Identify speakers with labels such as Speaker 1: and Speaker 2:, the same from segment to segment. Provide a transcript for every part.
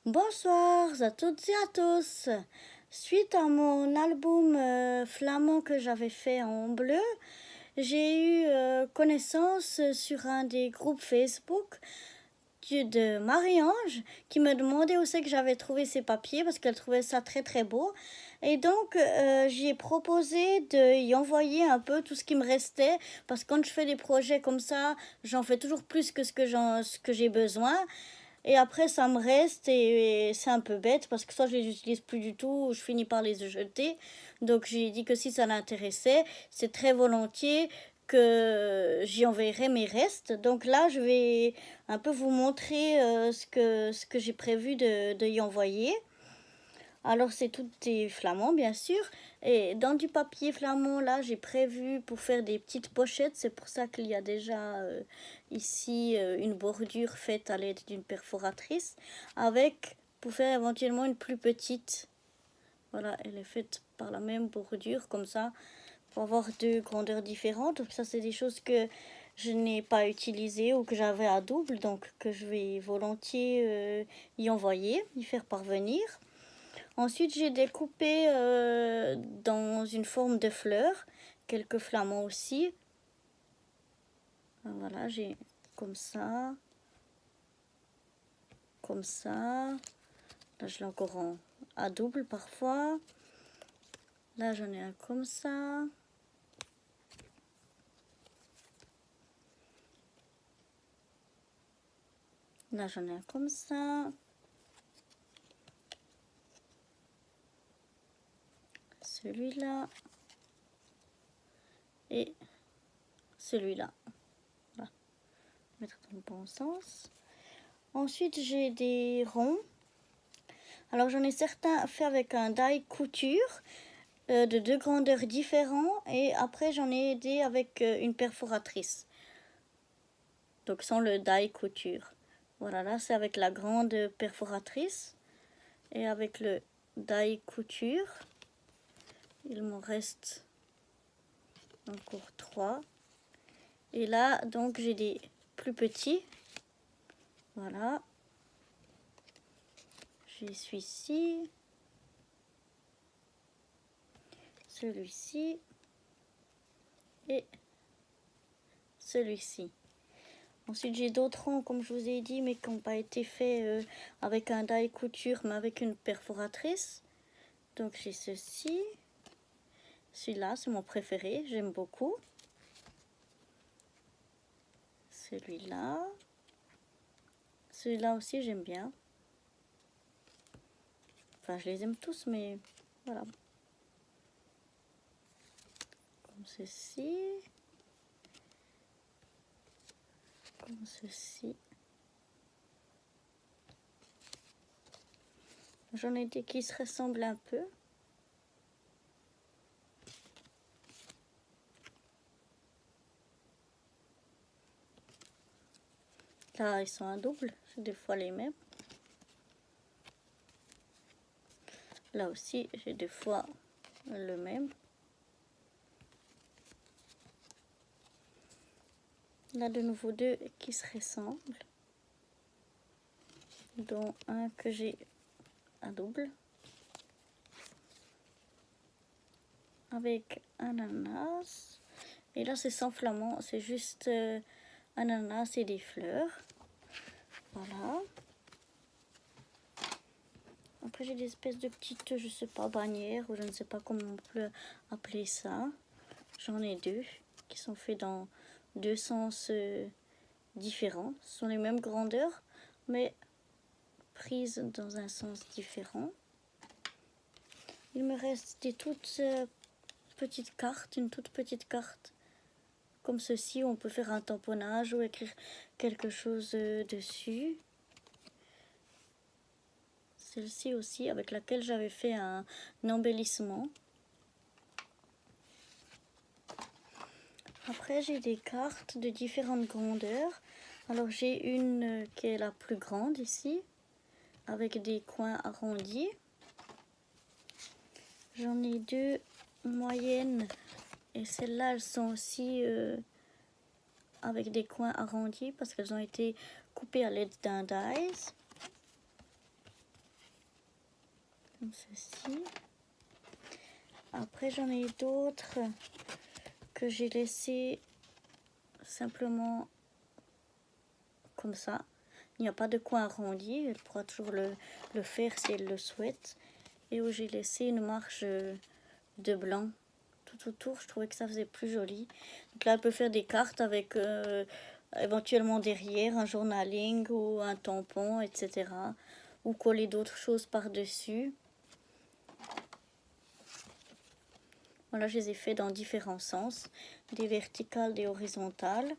Speaker 1: Bonsoir à toutes et à tous. Suite à mon album flamand que j'avais fait en bleu, j'ai eu connaissance sur un des groupes Facebook de Marie-Ange qui me demandait où c'est que j'avais trouvé ces papiers parce qu'elle trouvait ça très très beau. Et donc j'ai proposé de y envoyer un peu tout ce qui me restait parce que quand je fais des projets comme ça, j'en fais toujours plus que ce que j'ai besoin. Et après, ça me reste et c'est un peu bête parce que soit je les utilise plus du tout ou je finis par les jeter. Donc j'ai dit que si ça l'intéressait, c'est très volontiers que j'y enverrai mes restes. Donc là, je vais un peu vous montrer ce que j'ai prévu de y envoyer. Alors c'est tout des flamands bien sûr. Et dans du papier flamand là j'ai prévu pour faire des petites pochettes. C'est pour ça qu'il y a déjà ici une bordure faite à l'aide d'une perforatrice. Avec pour faire éventuellement une plus petite. Voilà, elle est faite par la même bordure comme ça. Pour avoir deux grandeurs différentes. Donc ça c'est des choses que je n'ai pas utilisées ou que j'avais à double. Donc que je vais volontiers y envoyer, y faire parvenir. Ensuite, j'ai découpé dans une forme de fleur, quelques flamants aussi. Voilà, j'ai comme ça, comme ça. Là, je l'ai encore à double parfois. Là, j'en ai un comme ça. Là, j'en ai un comme ça. Celui-là. Et celui-là. Voilà. Mettre dans le bon sens. Ensuite, j'ai des ronds. Alors, j'en ai certains faits avec un die couture de deux grandeurs différentes. Et après, j'en ai aidé avec une perforatrice. Donc, sans le die couture. Voilà, là, c'est avec la grande perforatrice. Et avec le die couture, il m'en reste encore 3. Et là, donc, j'ai des plus petits. Voilà. J'ai celui-ci. Celui-ci. Et celui-ci. Ensuite, j'ai d'autres ronds, comme je vous ai dit, mais qui n'ont pas été faits avec un die couture, mais avec une perforatrice. Donc, j'ai ceci. Celui-là, c'est mon préféré, j'aime beaucoup. Celui-là. Celui-là aussi, j'aime bien. Enfin, je les aime tous, mais voilà. Comme ceci. Comme ceci. J'en ai des qui se ressemblent un peu. Là, ils sont à double, c'est des fois les mêmes. Là aussi, j'ai des fois le même. Là, de nouveau deux qui se ressemblent. Dont un que j'ai à double. Avec ananas. Et là, c'est sans flamand, c'est juste ananas et des fleurs. Voilà. Après, j'ai des espèces de petites, je sais pas, bannières, ou je ne sais pas comment on peut appeler ça. J'en ai deux qui sont faits dans deux sens différents. Ce sont les mêmes grandeurs, mais prises dans un sens différent. Il me reste des toutes petites cartes, une toute petite carte comme ceci, où on peut faire un tamponnage ou écrire quelque chose dessus. Celle-ci aussi, avec laquelle j'avais fait un embellissement. Après, j'ai des cartes de différentes grandeurs. Alors, j'ai une qui est la plus grande ici, avec des coins arrondis. J'en ai deux moyennes, et celles-là, elles sont aussi avec des coins arrondis parce qu'elles ont été coupées à l'aide d'un dies. comme ceci. Après j'en ai d'autres que j'ai laissé simplement comme ça. Il n'y a pas de coin arrondi, elle pourra toujours le faire si elle le souhaite. Et où j'ai laissé une marge de blanc tout autour, je trouvais que ça faisait plus joli. Donc là elle peut faire des cartes avec éventuellement derrière un journaling ou un tampon, etc. Ou coller d'autres choses par-dessus. Voilà, je les ai fait dans différents sens, des verticales, des horizontales.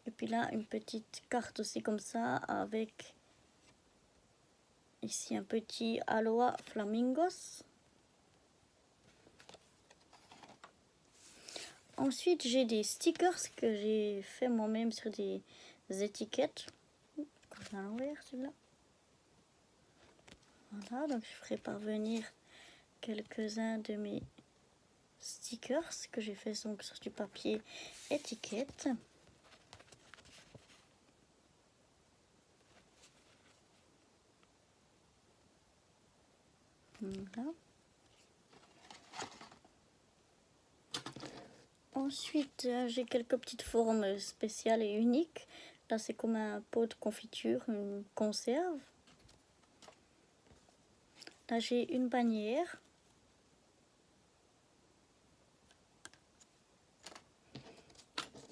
Speaker 1: Et puis là, une petite carte aussi comme ça, avec ici un petit Aloha Flamingos. Ensuite, j'ai des stickers que j'ai fait moi-même sur des étiquettes. Je vais l'envers celui-là. Voilà, donc je ferai parvenir quelques-uns de mes stickers que j'ai fait donc sur du papier étiquette. Voilà. Ensuite, j'ai quelques petites formes spéciales et uniques. Là, c'est comme un pot de confiture, une conserve. Là, j'ai une bannière.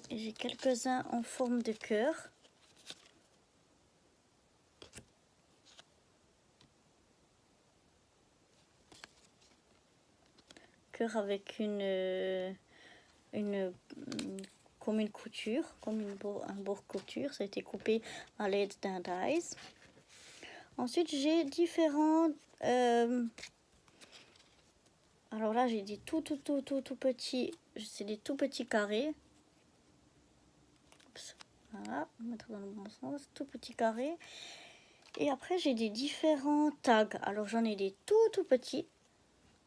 Speaker 1: Et j'ai quelques-uns en forme de cœur. Cœur avec comme une couture, comme un bord couture. Ça a été coupé à l'aide d'un dies. Ensuite, j'ai différents... alors là, j'ai des tout petits... C'est des tout petits carrés. Oups. Voilà, on va mettre dans le bon sens. Tout petits carrés. Et après, j'ai des différents tags. Alors, j'en ai des tout petits,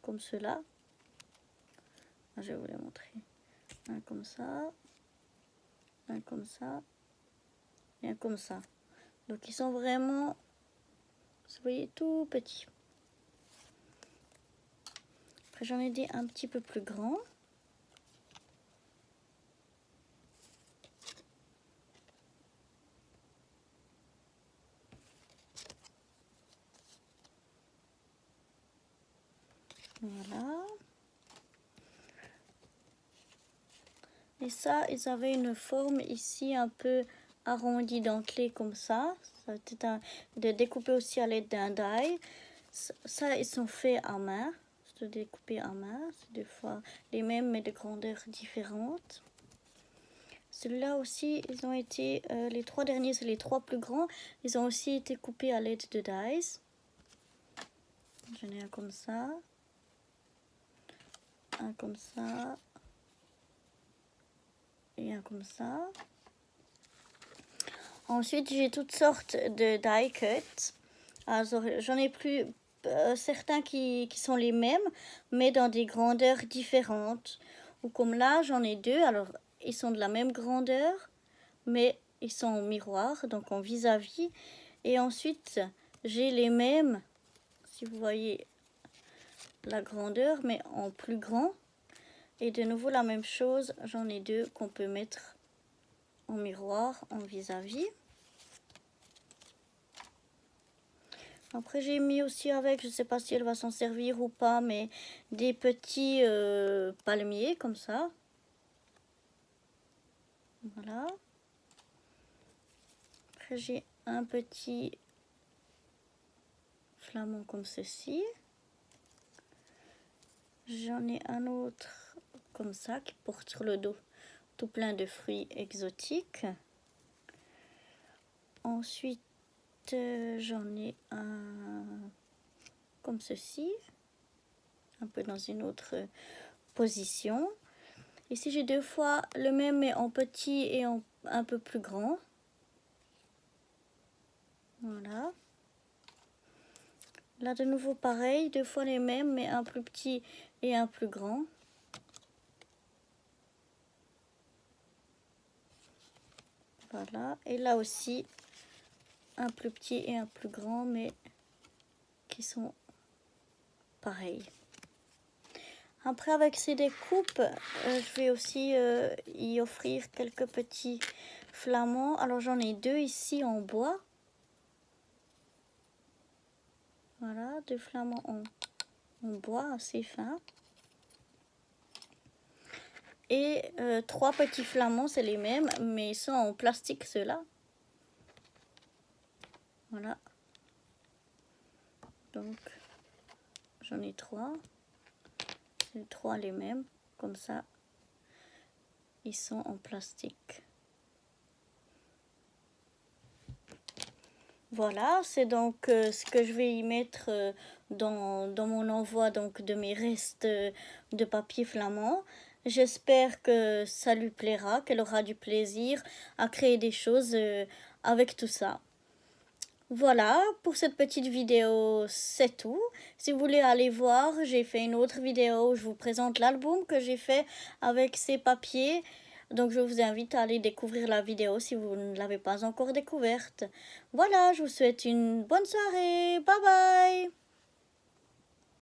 Speaker 1: comme ceux-là. Je vais vous les montrer. Un comme ça. Un comme ça. Et un comme ça. Donc, ils sont vraiment... Vous voyez, tout petits. Après, j'en ai des un petit peu plus grands. Voilà. Et ça, ils avaient une forme ici un peu arrondie, dentelée comme ça. Ça a été de découper aussi à l'aide d'un die. Ça, ils sont faits à main. C'est découpé à main. C'est des fois les mêmes mais de grandeurs différentes. Celui-là aussi, ils ont été, les trois derniers, c'est les trois plus grands. Ils ont aussi été coupés à l'aide de dies. J'en ai un comme ça. Un comme ça. Et un comme ça. Ensuite, j'ai toutes sortes de die cuts. J'en ai plus certains qui sont les mêmes, mais dans des grandeurs différentes. Ou comme là, j'en ai deux. Alors, ils sont de la même grandeur, mais ils sont en miroir, donc en vis-à-vis. Et ensuite, j'ai les mêmes, si vous voyez la grandeur, mais en plus grand. Et de nouveau, la même chose, j'en ai deux qu'on peut mettre en miroir, en vis-à-vis. Après, j'ai mis aussi avec, je ne sais pas si elle va s'en servir ou pas, mais des petits palmiers comme ça. Voilà. Après, j'ai un petit flamant comme ceci. J'en ai un autre comme ça qui porte sur le dos tout plein de fruits exotiques. Ensuite, j'en ai un comme ceci, un peu dans une autre position. Ici, j'ai deux fois le même mais en petit et en un peu plus grand. Voilà. Là, de nouveau, pareil, deux fois les mêmes mais un plus petit et un plus grand. Voilà. Et là aussi, un plus petit et un plus grand, mais qui sont pareil. Après, avec ces découpes, je vais aussi y offrir quelques petits flamants. Alors, j'en ai 2 ici en bois. Voilà, 2 flamants en bois assez fins. Et 3 petits flamants, c'est les mêmes, mais ils sont en plastique ceux-là. Voilà. Donc, j'en ai 3. C'est 3 les mêmes, comme ça. Ils sont en plastique. Voilà, c'est donc ce que je vais y mettre dans mon envoi donc de mes restes de papier flamand. J'espère que ça lui plaira, qu'elle aura du plaisir à créer des choses avec tout ça. Voilà, pour cette petite vidéo, c'est tout. Si vous voulez aller voir, j'ai fait une autre vidéo où je vous présente l'album que j'ai fait avec ces papiers. Donc je vous invite à aller découvrir la vidéo si vous ne l'avez pas encore découverte. Voilà, je vous souhaite une bonne soirée. Bye bye!